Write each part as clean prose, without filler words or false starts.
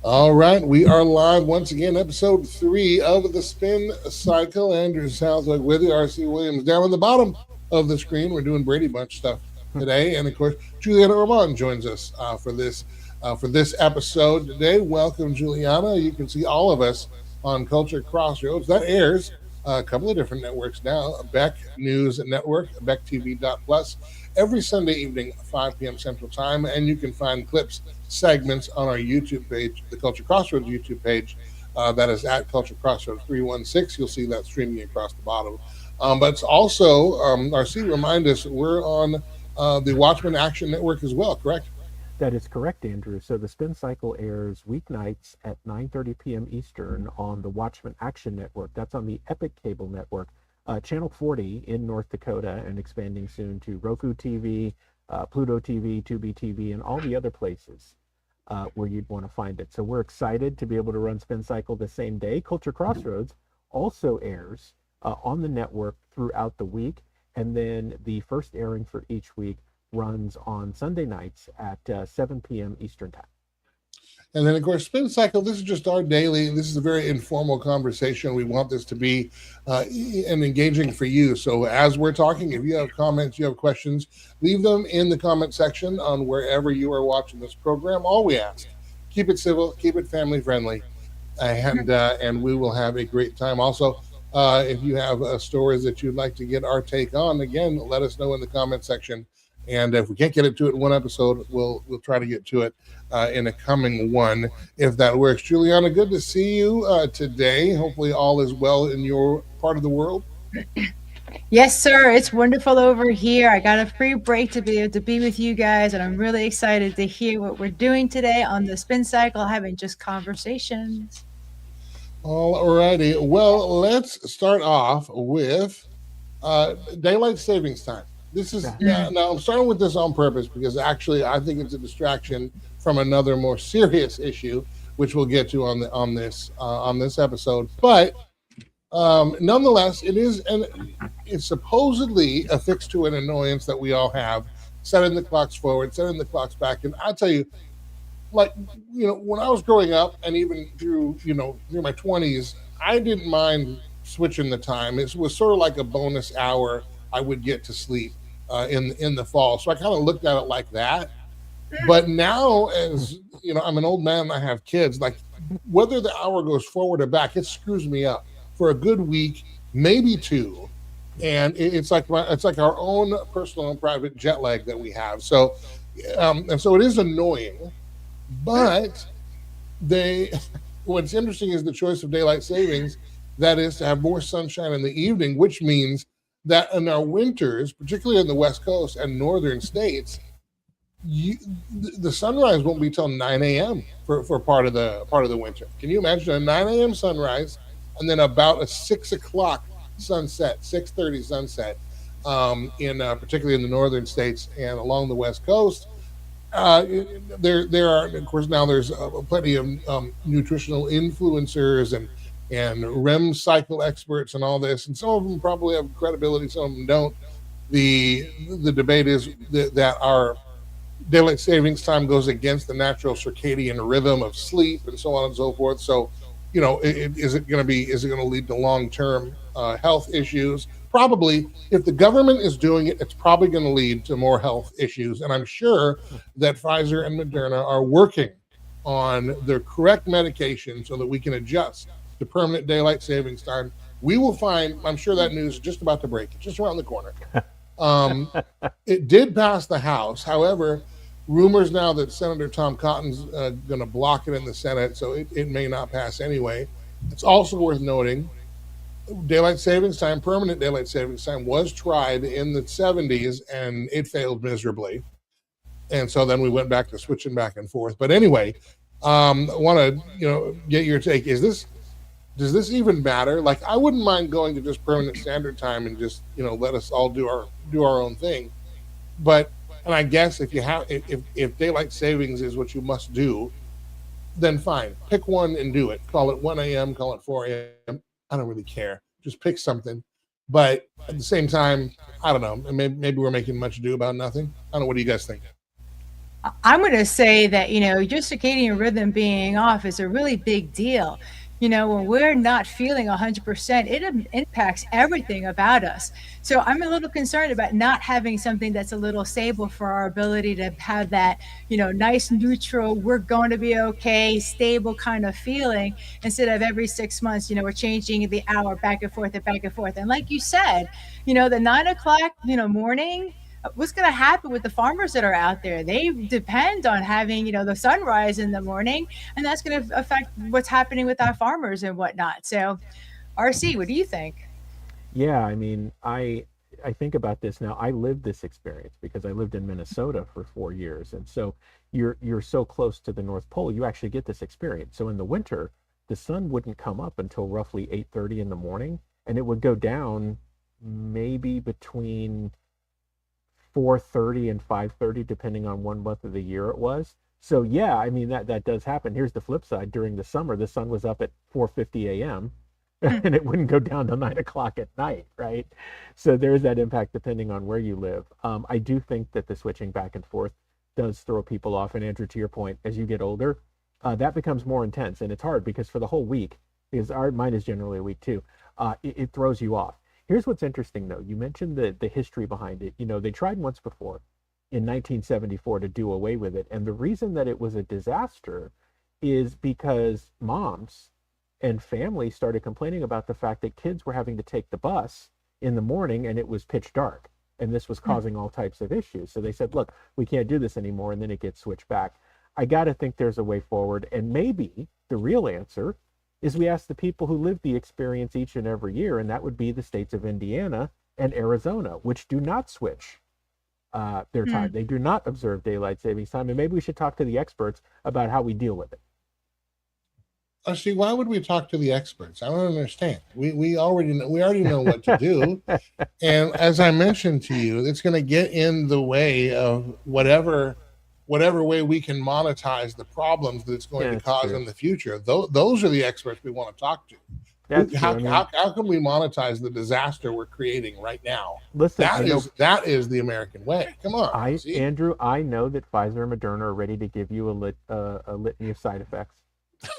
All right, we are live once again, episode 3 of the Spin Cycle. Andrew Southwick with you, RC Williams down on the bottom of the screen. We're doing Brady Bunch stuff today, and of course, Julianna Ormond joins us for this episode today. Welcome, Juliana. You can see all of us on Culture Crossroads. That airs a couple of different networks now: Beck News Network, BeckTV.plus, every Sunday evening, 5 p.m. Central Time, and you can find clips segments on our YouTube page, the Culture Crossroads YouTube page. That is at Culture Crossroads 316. You'll see that streaming across the bottom. But it's also, RC, remind us, we're on the Watchmen Action Network as well, correct? That is correct, Andrew. So the Spin Cycle airs weeknights at 9:30 p.m. Eastern on the Watchmen Action Network. That's on the Epic Cable Network, Channel 40 in North Dakota, and expanding soon to Roku TV, Pluto TV, Tubi TV, and all the other places where you'd want to find it. So we're excited to be able to run Spin Cycle the same day. Culture Crossroads also airs on the network throughout the week, and then the first airing for each week runs on Sunday nights at 7 p.m. Eastern Time. And then, of course, Spin Cycle, this is just our daily, this is a very informal conversation. We want this to be and engaging for you. So as we're talking, if you have comments, you have questions, leave them in the comment section on wherever you are watching this program. All we ask, keep it civil, keep it family friendly, and we will have a great time. Also, if you have stories that you'd like to get our take on, again, let us know in the comment section. And if we can't get it to it in one episode, we'll try to get to it in a coming one, if that works. Juliana, good to see you today. Hopefully all is well in your part of the world. Yes, sir. It's wonderful over here. I got a free break to be able to be with you guys, and I'm really excited to hear what we're doing today on the Spin Cycle, having just conversations. All righty. Well, let's start off with daylight savings time. This is now I'm starting with this on purpose because actually I think it's a distraction from another more serious issue, which we'll get to on this episode. But nonetheless, it's supposedly a fix to an annoyance that we all have, setting the clocks forward, setting the clocks back. And I tell you, like, when I was growing up and even through my 20s, I didn't mind switching the time. It was sort of like a bonus hour I would get to sleep in the fall. So I kind of looked at it like that. But now, as I'm an old man and I have kids, like, whether the hour goes forward or back, it screws me up for a good week, maybe two. And it's like our own personal and private jet lag that we have. So and so it is annoying, but what's interesting is the choice of daylight savings, that is to have more sunshine in the evening, which means that in our winters, particularly in the West Coast and northern states, the sunrise won't be till 9 a.m. for part of the winter. Can you imagine a 9 a.m. sunrise and then about a 6 o'clock sunset, 6:30 sunset, in particularly in the northern states and along the West Coast? There are, of course, now there's plenty of nutritional influencers and REM cycle experts and all this, and some of them probably have credibility, some of them don't. The debate is that our daylight savings time goes against the natural circadian rhythm of sleep and so on and so forth. So, is it going to lead to long-term health issues? Probably. If the government is doing it, it's probably going to lead to more health issues. And I'm sure that Pfizer and Moderna are working on the correct medication so that we can adjust to permanent daylight savings time. We will find, I'm sure that news is just about to break, just around the corner. It did pass the House. However, rumors now that Senator Tom Cotton's going to block it in the Senate, so it may not pass anyway. It's also worth noting, daylight savings time, permanent daylight savings time, was tried in the 70s and it failed miserably. And so then we went back to switching back and forth. But anyway, I want to get your take. Does this even matter? Like, I wouldn't mind going to just permanent standard time and just let us all do our own thing. But and I guess if daylight savings is what you must do, then fine, pick one and do it. Call it 1 a.m., call it 4 a.m. I don't really care. Just pick something. But at the same time, I don't know. Maybe we're making much ado about nothing. I don't know. What do you guys think? I'm going to say that, your circadian rhythm being off is a really big deal. When we're not feeling 100%, it impacts everything about us. So I'm a little concerned about not having something that's a little stable for our ability to have that, nice, neutral, we're going to be okay, stable kind of feeling, instead of every 6 months, we're changing the hour back and forth and back and forth. And like you said, the 9 o'clock, morning, what's going to happen with the farmers that are out there? They depend on having, the sunrise in the morning, and that's going to affect what's happening with our farmers and whatnot. So, RC, what do you think? Yeah, I mean, I think about this now. I lived this experience because I lived in Minnesota for 4 years, and so you're so close to the North Pole, you actually get this experience. So in the winter, the sun wouldn't come up until roughly 8:30 in the morning, and it would go down maybe between 4:30 and 5:30, depending on one month of the year it was. So yeah, I mean that does happen. Here's the flip side: during the summer, the sun was up at 4:50 a.m. Hmm. and it wouldn't go down till 9 o'clock at night, right? So there's that impact depending on where you live. I do think that the switching back and forth does throw people off. And Andrew, to your point, as you get older, that becomes more intense, and it's hard because for the whole week, because mine is generally a week too, it throws you off. Here's what's interesting though. You mentioned the history behind it. They tried once before in 1974 to do away with it, and the reason that it was a disaster is because moms and families started complaining about the fact that kids were having to take the bus in the morning and it was pitch dark, and this was Hmm. causing all types of issues. So they said, look, we can't do this anymore, and then it gets switched back. I got to think there's a way forward, and maybe the real answer is we ask the people who live the experience each and every year, and that would be the states of Indiana and Arizona, which do not switch their Hmm. time. They do not observe daylight savings time, and maybe we should talk to the experts about how we deal with it. See, why would we talk to the experts? I don't understand. We already know what to do, and as I mentioned to you, it's going to get in the way of whatever way we can monetize the problems that it's going Yeah, to that's cause true. in the future. Those are the experts we want to talk to. That's true. How, I mean, how, how can we monetize the disaster we're creating right now? listen, I That know is that is the American way. Come on, I see? Andrew, I know that Pfizer and Moderna are ready to give you a litany of side effects.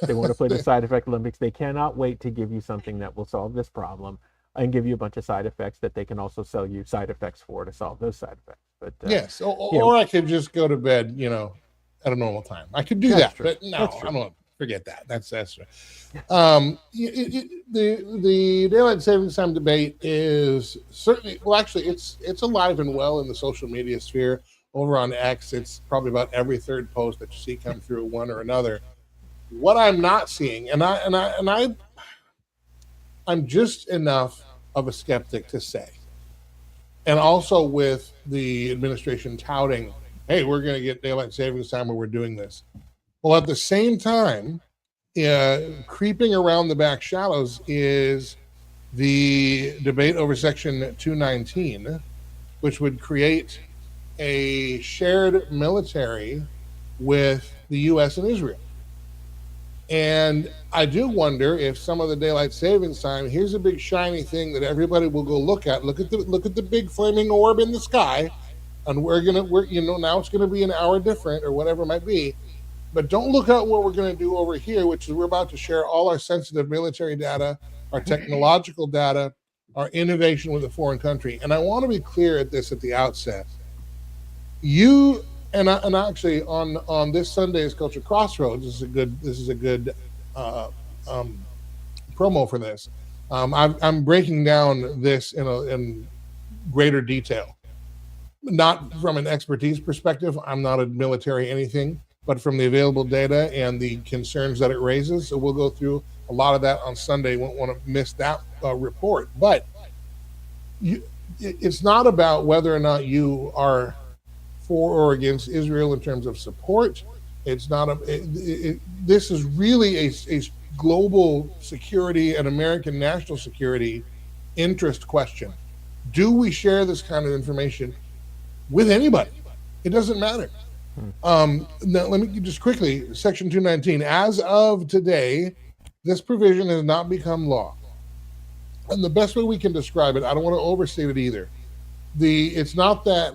They want to play the side effect Olympics. They cannot wait to give you something that will solve this problem and give you a bunch of side effects that they can also sell you side effects for to solve those side effects. But Yes, yeah, or I could just go to bed, at a normal time. I could do that's that, true. but That's no, I true. don't forget that. That's the daylight savings time debate is certainly well. Actually, it's alive and well in the social media sphere. Over on X, it's probably about every third post that you see come through one or another. What I'm not seeing, I'm just enough of a skeptic to say, and also with the administration touting, "Hey, we're going to get daylight savings time when we're doing this." Well, at the same time, creeping around the back shallows is the debate over Section 219, which would create a shared military with the U.S. and Israel. And I do wonder if some of the daylight savings time, here's a big shiny thing that everybody will go look at. Look at the big flaming orb in the sky, and we're now it's gonna be an hour different or whatever it might be. But don't look at what we're gonna do over here, which is we're about to share all our sensitive military data, our technological data, our innovation with a foreign country. And I want to be clear at this at the outset. You and actually on this Sunday's Culture Crossroads, this is a good uh, um, promo for this. I'm breaking down this in greater detail, not from an expertise perspective. I'm not a military anything, but from the available data and the concerns that it raises. So we'll go through a lot of that on Sunday. Won't want to miss that report. But you, it's not about whether or not you are for or against Israel in terms of support. It's not this is really a global security and American national security interest question. Do we share this kind of information with anybody? It doesn't matter. Hmm. Now, let me just quickly, Section 219. As of today, this provision has not become law. And the best way we can describe it, I don't want to overstate it either. It's not that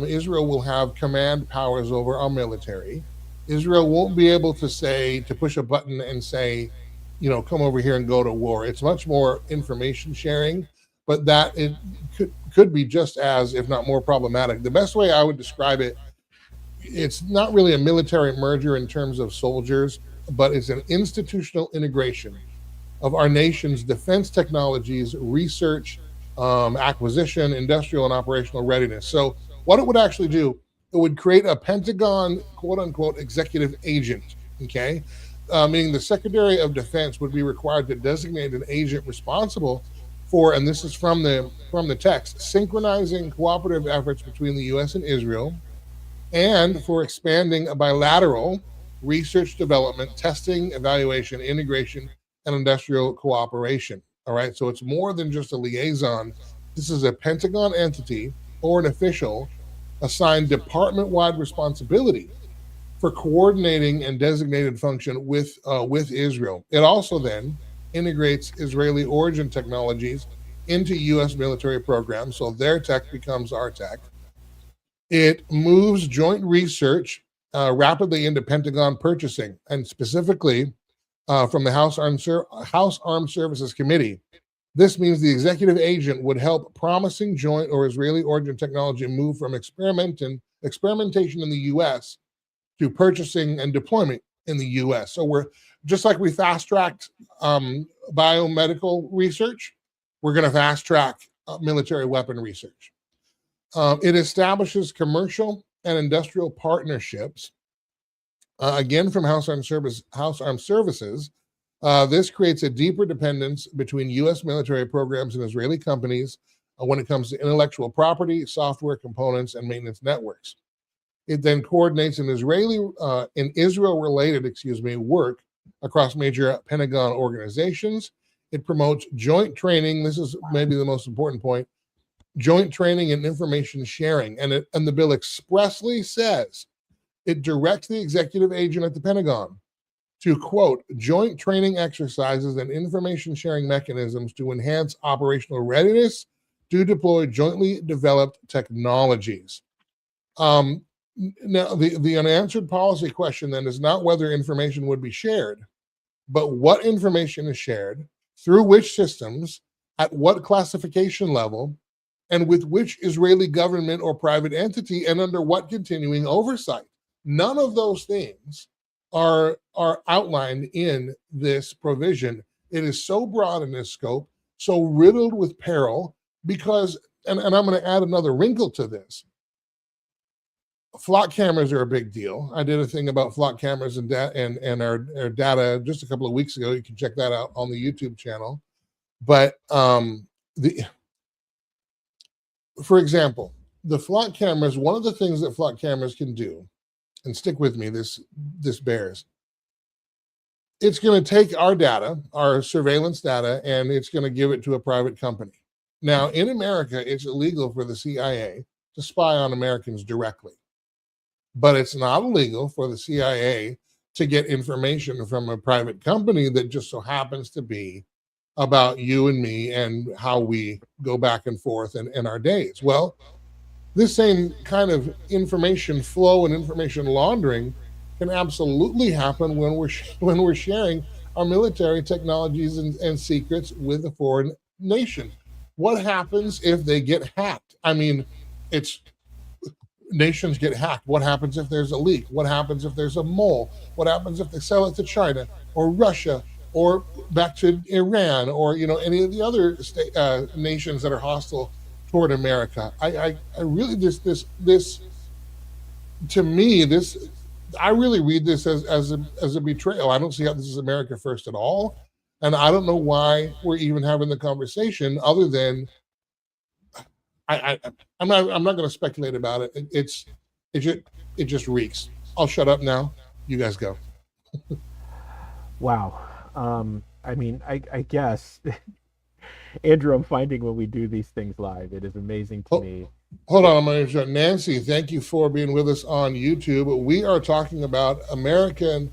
Israel will have command powers over our military. Israel won't be able to say, to push a button and say, come over here and go to war. It's much more information sharing, but that it could be just as, if not more problematic. The best way I would describe it, it's not really a military merger in terms of soldiers, but it's an institutional integration of our nation's defense technologies, research, acquisition, industrial, and operational readiness. So, what it would actually do, it would create a Pentagon quote unquote executive agent, okay? Meaning the Secretary of Defense would be required to designate an agent responsible for, and this is from the text, synchronizing cooperative efforts between the U.S. and Israel, and for expanding a bilateral research, development, testing, evaluation, integration, and industrial cooperation. All right, so it's more than just a liaison. This is a Pentagon entity or an official assigned department wide responsibility for coordinating and designated function with Israel. It also then integrates Israeli origin technologies into U.S. military programs, so their tech becomes our tech. It moves joint research rapidly into Pentagon purchasing, and specifically from the House Armed Services Committee. This means the executive agent would help promising joint or Israeli origin technology move from experimentation in the U.S. to purchasing and deployment in the U.S. So we're just like we fast tracked biomedical research, we're going to fast track military weapon research. It establishes commercial and industrial partnerships. Again, from House Armed Services, this creates a deeper dependence between U.S. military programs and Israeli companies when it comes to intellectual property, software components, and maintenance networks. It then coordinates an Israel-related, work across major Pentagon organizations. It promotes joint training. This is maybe the most important point: joint training and information sharing. And the bill expressly says it directs the executive agent at the Pentagon to, quote, joint training exercises and information sharing mechanisms to enhance operational readiness to deploy jointly developed technologies. Now, the unanswered policy question then is not whether information would be shared, but what information is shared, through which systems, at what classification level, and with which Israeli government or private entity, and under what continuing oversight. None of those things are outlined in this provision. It is so broad in its scope, so riddled with peril, because, and I'm going to add another wrinkle to this. Flock cameras are a big deal. I did a thing about flock cameras and our data just a couple of weeks ago. You can check that out on the YouTube channel. But for example, the flock cameras, one of the things that flock cameras can do, and stick with me, this bears, it's going to take our data, our surveillance data, and it's going to give it to a private company. Now, in America, it's illegal for the CIA to spy on Americans directly, but it's not illegal for the CIA to get information from a private company that just so happens to be about you and me and how we go back and forth in our days. Well, this same kind of information flow and information laundering can absolutely happen when we're sharing our military technologies and secrets with a foreign nation. What happens if they get hacked? I mean, nations get hacked. What happens if there's a leak? What happens if there's a mole? What happens if they sell it to China or Russia or back to Iran or any of the other nations that are hostile toward America? I really this to me this I really read this as a betrayal. I don't see how this is America first at all, and I don't know why we're even having the conversation. Other than I'm not going to speculate about it. It just reeks. I'll shut up now. You guys go. Wow. I mean, I guess, Andrew, I'm finding when we do these things live, it is amazing to me. Hold on, I'm going to Nancy. Thank you for being with us on YouTube. We are talking about America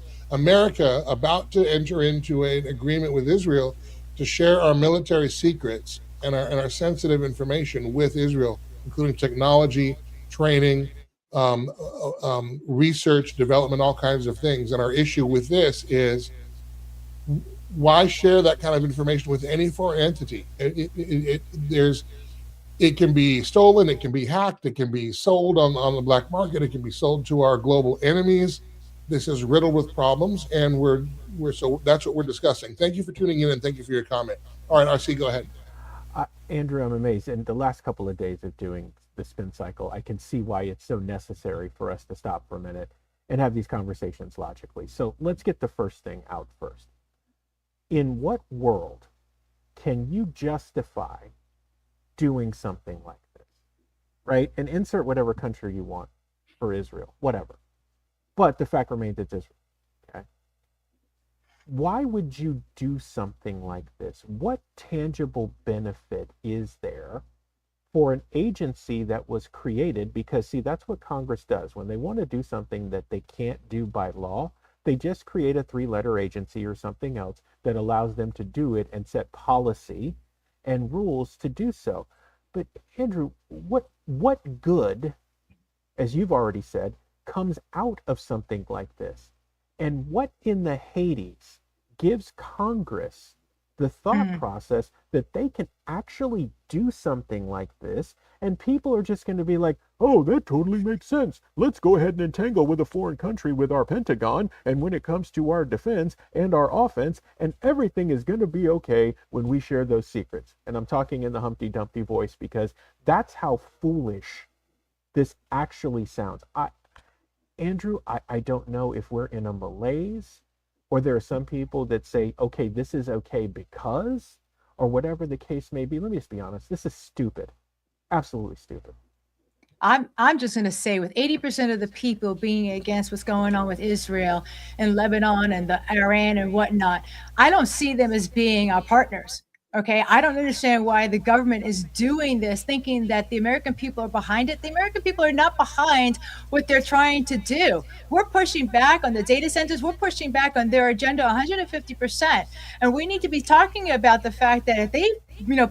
about to enter into an agreement with Israel to share our military secrets and our sensitive information with Israel including technology, training, research, development, all kinds of things. And our issue with this is, why share that kind of information with any foreign entity? It can be stolen, it can be hacked, it can be sold on the black market, it can be sold to our global enemies. This is riddled with problems, and so that's what we're discussing. Thank you for tuning in, and thank you for your comment. All right, RC, go ahead. Andrew, I'm amazed. In the last couple of days of doing the spin cycle, I can see why it's so necessary for us to stop for a minute and have these conversations logically. So let's get the first thing out first. In what world can you justify doing something like this, right? And insert whatever country you want for Israel, whatever. But the fact remains it's Israel, okay? Why would you do something like this? What tangible benefit is there for an agency that was created? Because, see, that's what Congress does. When they want to do something that they can't do by law, they just create a 3-letter agency or something else that allows them to do it and set policy and rules to do so. But Andrew, what good, as you've already said, comes out of something like this? And what in the Hades gives Congress the thought process that they can actually do something like this, and people are just going to be like, oh, that totally makes sense. Let's go ahead and entangle with a foreign country with our Pentagon, and when it comes to our defense and our offense, and everything is going to be okay when we share those secrets. And I'm talking in the Humpty Dumpty voice because that's how foolish this actually sounds. Andrew, I don't know if we're in a malaise, or there are some people that say, okay, this is okay because, or whatever the case may be. Let me just be honest. This is stupid. Absolutely stupid. I'm just going to say, with 80% of the people being against what's going on with Israel and Lebanon and the Iran and whatnot, I don't see them as being our partners. Okay, I don't understand why the government is doing this, thinking that the American people are behind it. The American people are not behind what they're trying to do. We're pushing back on the data centers. We're pushing back on their agenda 150%. And we need to be talking about the fact that if they,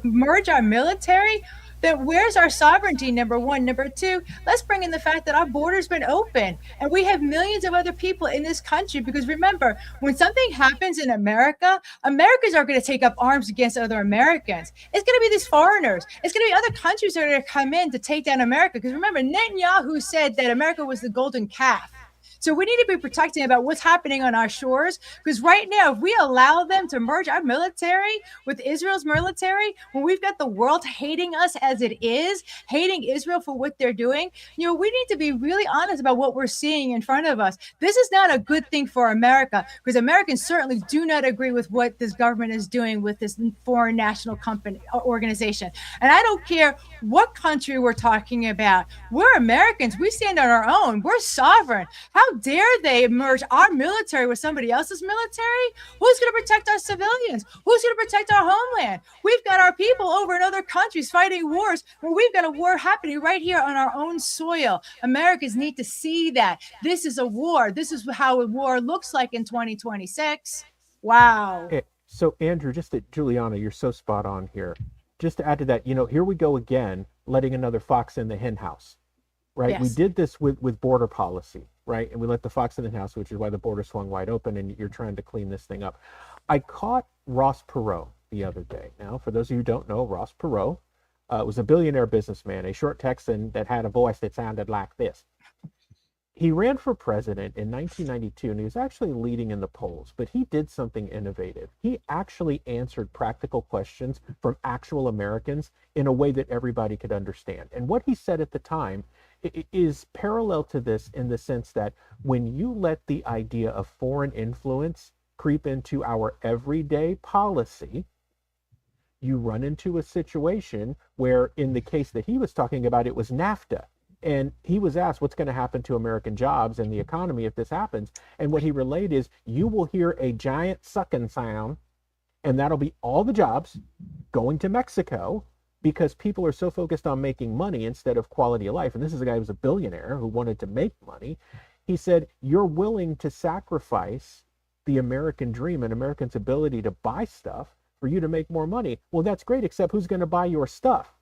merge our military, then where's our sovereignty, number one? Number two, let's bring in the fact that our border's been open and we have millions of other people in this country. Because remember, when something happens in America, Americans are going to take up arms against other Americans. It's going to be these foreigners. It's going to be other countries that are going to come in to take down America. Because remember, Netanyahu said that America was the golden calf. So we need to be protecting about what's happening on our shores, because right now, if we allow them to merge our military with Israel's military, when we've got the world hating us as it is, hating Israel for what they're doing, we need to be really honest about what we're seeing in front of us. This is not a good thing for America, because Americans certainly do not agree with what this government is doing with this foreign national company organization. And I don't care what country we're talking about. We're Americans. We stand on our own. We're sovereign. How dare they merge our military with somebody else's military? Who's going to protect our civilians? Who's going to protect our homeland? We've got our people over in other countries fighting wars where we've got a war happening right here on our own soil. Americans need to see that this is a war. This is how a war looks like in 2026. Wow. So Andrew, Juliana, you're so spot on here. Just to add to that, here we go again, letting another fox in the hen house, right? Yes. We did this with border policy, right? And we let the fox in the house, which is why the border swung wide open, and you're trying to clean this thing up. I caught Ross Perot the other day. Now, for those of you who don't know, Ross Perot was a billionaire businessman, a short Texan that had a voice that sounded like this. He ran for president in 1992, and he was actually leading in the polls, but he did something innovative. He actually answered practical questions from actual Americans in a way that everybody could understand. And what he said at the time is parallel to this in the sense that when you let the idea of foreign influence creep into our everyday policy, you run into a situation where, in the case that he was talking about, it was NAFTA. And he was asked what's going to happen to American jobs and the economy if this happens. And what he relayed is, you will hear a giant sucking sound, and that'll be all the jobs going to Mexico, because people are so focused on making money instead of quality of life. And this is a guy who was a billionaire who wanted to make money. He said, you're willing to sacrifice the American dream and Americans' ability to buy stuff for you to make more money. Well, that's great, except who's going to buy your stuff?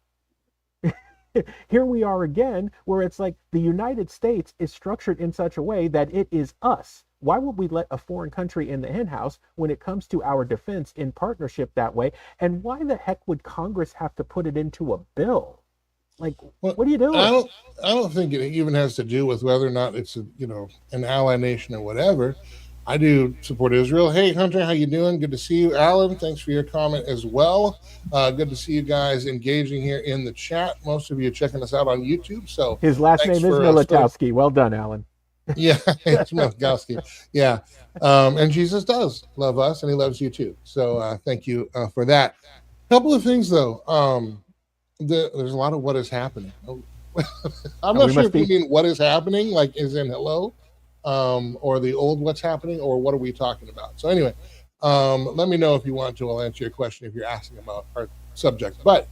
here we are again, where it's like the United States is structured in such a way that it is us. Why would we let a foreign country in the henhouse when it comes to our defense in partnership that way? And why the heck would Congress have to put it into a bill? Like, Well, what are you doing? I don't think it even has to do with whether or not it's an ally nation or whatever. I do support Israel. Hey Hunter, how you doing? Good to see you. Alan, thanks for your comment as well. Good to see you guys engaging here in the chat. Most of you checking us out on YouTube. So His last thanks name is for Militowski. Well done, Alan. yeah, it's Milkowski. Yeah, and Jesus does love us, and He loves you too. So thank you for that. Couple of things though. There's a lot of what is happening. I'm not sure if you mean what is happening, like is in hello, or the old what's happening, or what are we talking about? So anyway, let me know if you want to. I'll answer your question if you're asking about our subject. But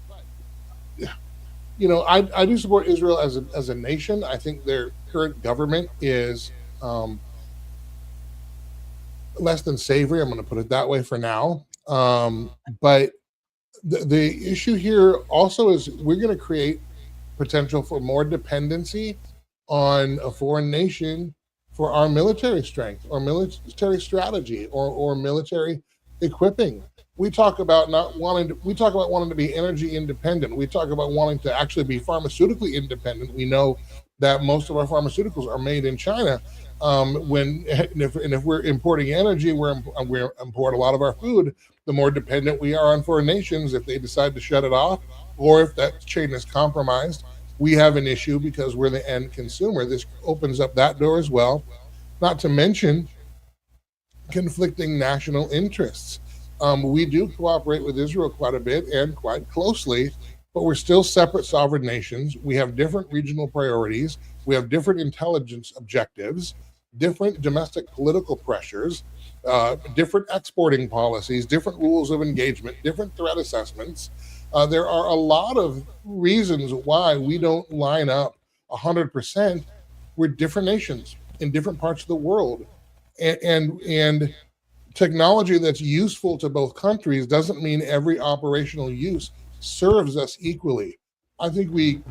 I do support Israel as a nation. I think their current government is less than savory. I'm going to put it that way for now. But the issue here also is we're going to create potential for more dependency on a foreign nation for our military strength or military strategy or military equipping. We talk about wanting to be energy independent. We talk about wanting to actually be pharmaceutically independent. We know that most of our pharmaceuticals are made in China. If we're importing energy, we import a lot of our food. The more dependent we are on foreign nations, if they decide to shut it off, or if that chain is compromised, we have an issue because we're the end consumer. This opens up that door as well. Not to mention conflicting national interests. We do cooperate with Israel quite a bit and quite closely, but we're still separate sovereign nations. We have different regional priorities. We have different intelligence objectives, different domestic political pressures, different exporting policies, different rules of engagement, different threat assessments. There are a lot of reasons why we don't line up 100%. We're different nations in different parts of the world. And technology that's useful to both countries doesn't mean every operational use serves us equally. I think we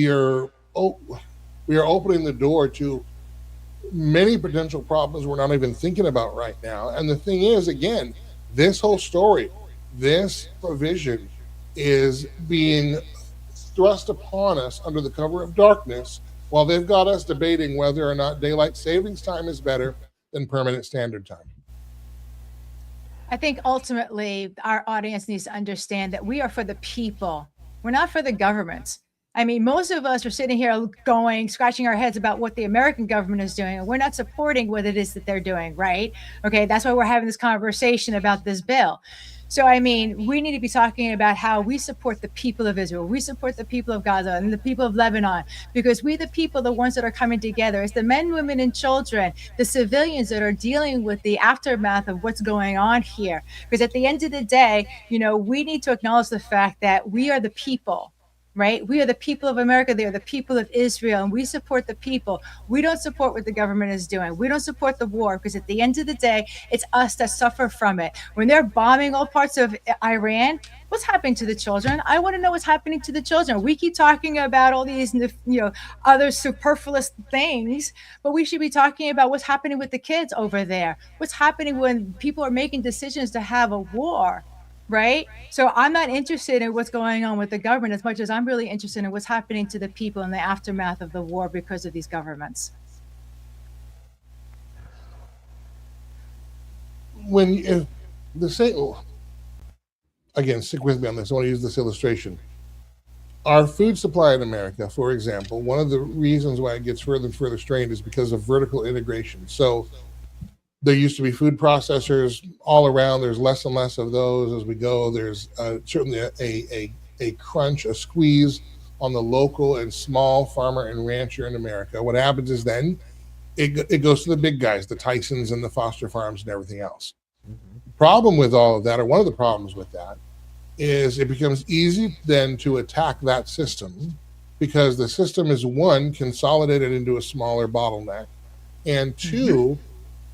are opening the door to many potential problems we're not even thinking about right now. And the thing is, again, this whole story, this provision is being thrust upon us under the cover of darkness while they've got us debating whether or not daylight savings time is better than permanent standard time. I think ultimately our audience needs to understand that we are for the people. We're not for the governments. I mean, most of us are sitting here scratching our heads about what the American government is doing, and we're not supporting what it is that they're doing, right? Okay, that's why we're having this conversation about this bill. So, I mean, we need to be talking about how we support the people of Israel. We support the people of Gaza and the people of Lebanon, because we, the people, the ones that are coming together. It's the men, women, and children, the civilians that are dealing with the aftermath of what's going on here. Because at the end of the day, we need to acknowledge the fact that we are the people. Right? We are the people of America. They are the people of Israel, and we support the people. We don't support what the government is doing. We don't support the war, because at the end of the day, it's us that suffer from it. When they're bombing all parts of Iran, what's happening to the children? I want to know what's happening to the children. We keep talking about all these, other superfluous things, but we should be talking about what's happening with the kids over there. What's happening when people are making decisions to have a war. Right? So I'm not interested in what's going on with the government as much as I'm really interested in what's happening to the people in the aftermath of the war because of these governments. Again, stick with me on this. I want to use this illustration. Our food supply in America, for example, one of the reasons why it gets further and further strained is because of vertical integration. So there used to be food processors all around. There's less and less of those as we go. There's certainly a crunch, a squeeze on the local and small farmer and rancher in America. What happens is then it goes to the big guys, the Tysons and the Foster Farms and everything else. The problem with all of that, or one of the problems with that, is it becomes easy then to attack that system because the system is, one, consolidated into a smaller bottleneck, and two,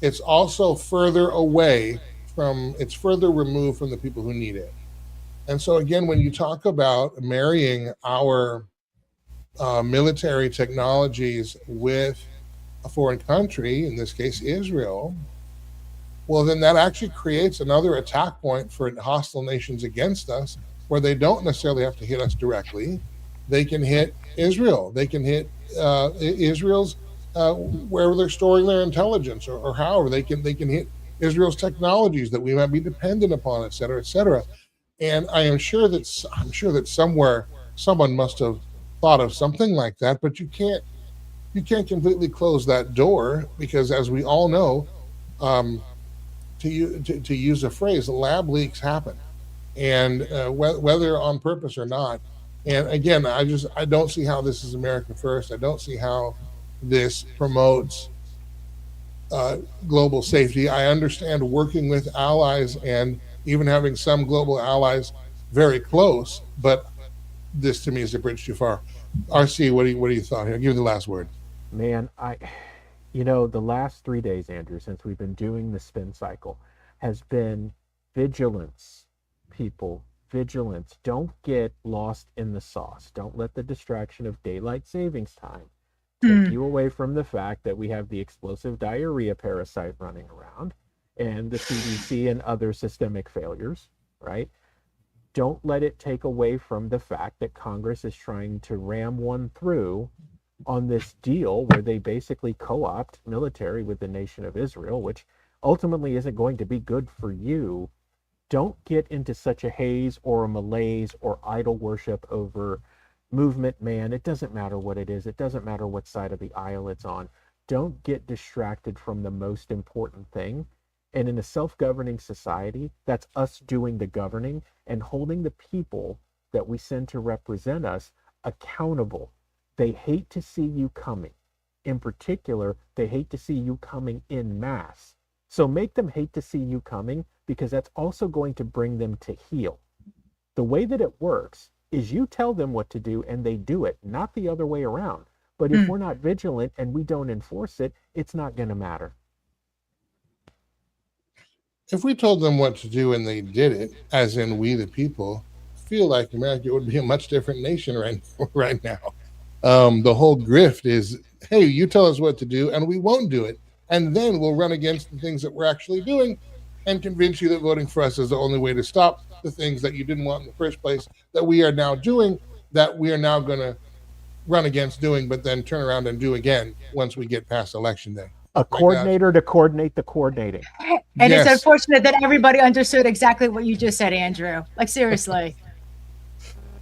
it's also further removed from the people who need it. And so again, when you talk about marrying our military technologies with a foreign country, in this case Israel, well, then that actually creates another attack point for hostile nations against us, where they don't necessarily have to hit us directly. They can hit Israel. They can hit Israel's wherever they're storing their intelligence, or however they can hit Israel's technologies that we might be dependent upon, et cetera, et cetera. And I'm sure that somewhere someone must have thought of something like that, but you can't completely close that door, because, as we all know, um, to use a phrase, lab leaks happen, and whether on purpose or not. And again, I don't see how this is America first. I don't see how this promotes uh, global safety. I understand working with allies and even having some global allies very close, but this to me is a bridge too far. RC, what do you thought here? Give you the last word. Man, the last 3 days, Andrew, since we've been doing the spin cycle, has been vigilance, people. Vigilance. Don't get lost in the sauce. Don't let the distraction of daylight savings time take Hmm. you away from the fact that we have the explosive diarrhea parasite running around and the CDC and other systemic failures, right? Don't let it take away from the fact that Congress is trying to ram one through on this deal where they basically co-opt military with the nation of Israel, which ultimately isn't going to be good for you. Don't get into such a haze or a malaise or idol worship over movement, man. It doesn't matter what it is. It doesn't matter what side of the aisle it's on. Don't get distracted from the most important thing. And in a self-governing society, that's us doing the governing and holding the people that we send to represent us accountable. They hate to see you coming. In particular, they hate to see you coming in mass. So make them hate to see you coming, because that's also going to bring them to heel. The way that it works is you tell them what to do and they do it, not the other way around. But if Hmm. we're not vigilant and we don't enforce it, it's not going to matter. If we told them what to do and they did it, as in we the people, I feel like America would be a much different nation right right now. The whole grift is, hey, you tell us what to do and we won't do it, and then we'll run against the things that we're actually doing and convince you that voting for us is the only way to stop the things that you didn't want in the first place, that we are now doing, that we are now going to run against doing, but then turn around and do again once we get past election day. A Oh my gosh. coordinator to coordinate the coordinating. And it's Yes. unfortunate that everybody understood exactly what you just said, Andrew. Like, seriously.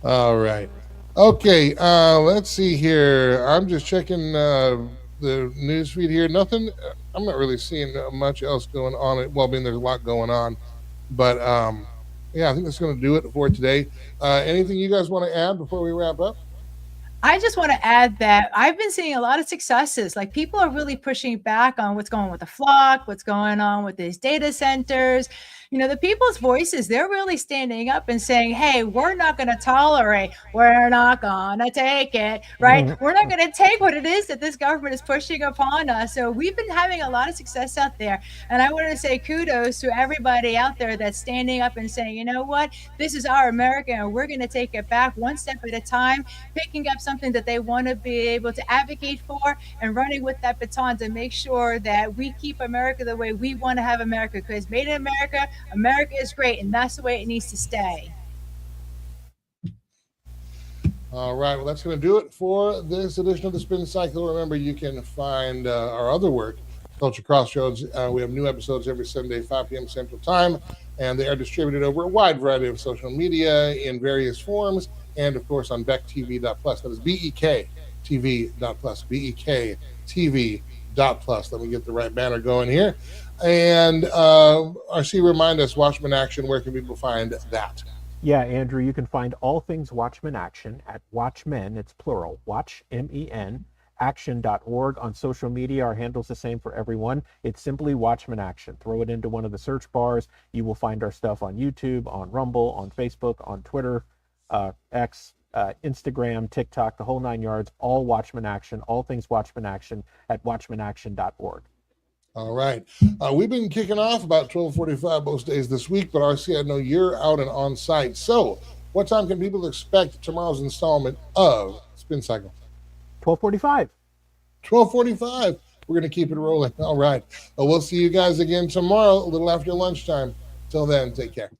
All right. Okay. Let's see here. I'm just checking the news feed here. Nothing. I'm not really seeing much else going on. Well, I mean, there's a lot going on, but yeah, I think that's going to do it for today. Anything you guys want to add before we wrap up? I just want to add that I've been seeing a lot of successes. Like, people are really pushing back on what's going on with the flock, what's going on with these data centers. The people's voices, they're really standing up and saying, hey, we're not going to tolerate, we're not going to take it, right? We're not going to take what it is that this government is pushing upon us. So we've been having a lot of success out there. And I want to say kudos to everybody out there that's standing up and saying, you know what, this is our America and we're going to take it back one step at a time, picking up something that they want to be able to advocate for and running with that baton to make sure that we keep America the way we want to have America. Because made in America, America is great, and that's the way it needs to stay. All right. Well, that's going to do it for this edition of the Spin Cycle. Remember, you can find our other work, Culture Crossroads. We have new episodes every Sunday, 5 p.m. Central Time, and they are distributed over a wide variety of social media in various forms, and of course on BEKTV.plus. That is BEKTV.plus. BEKTV.plus. Let me get the right banner going here. And RC, remind us, Watchman Action, where can people find that? Yeah, Andrew, you can find all things Watchmen Action at Watchmen, it's plural, Watch, M-E-N, action.org. On social media, our handle's the same for everyone. It's simply Watchmen Action. Throw it into one of the search bars. You will find our stuff on YouTube, on Rumble, on Facebook, on Twitter, X, Instagram, TikTok, the whole 9 yards, all Watchmen Action, all things Watchmen Action at watchmenaction.org. All right. We've been kicking off about 12:45 most days this week, but RC, I know you're out and on site. So what time can people expect tomorrow's installment of Spin Cycle? 12:45. 12:45. We're going to keep it rolling. All right. Well, we'll see you guys again tomorrow, a little after lunchtime. Till then, take care.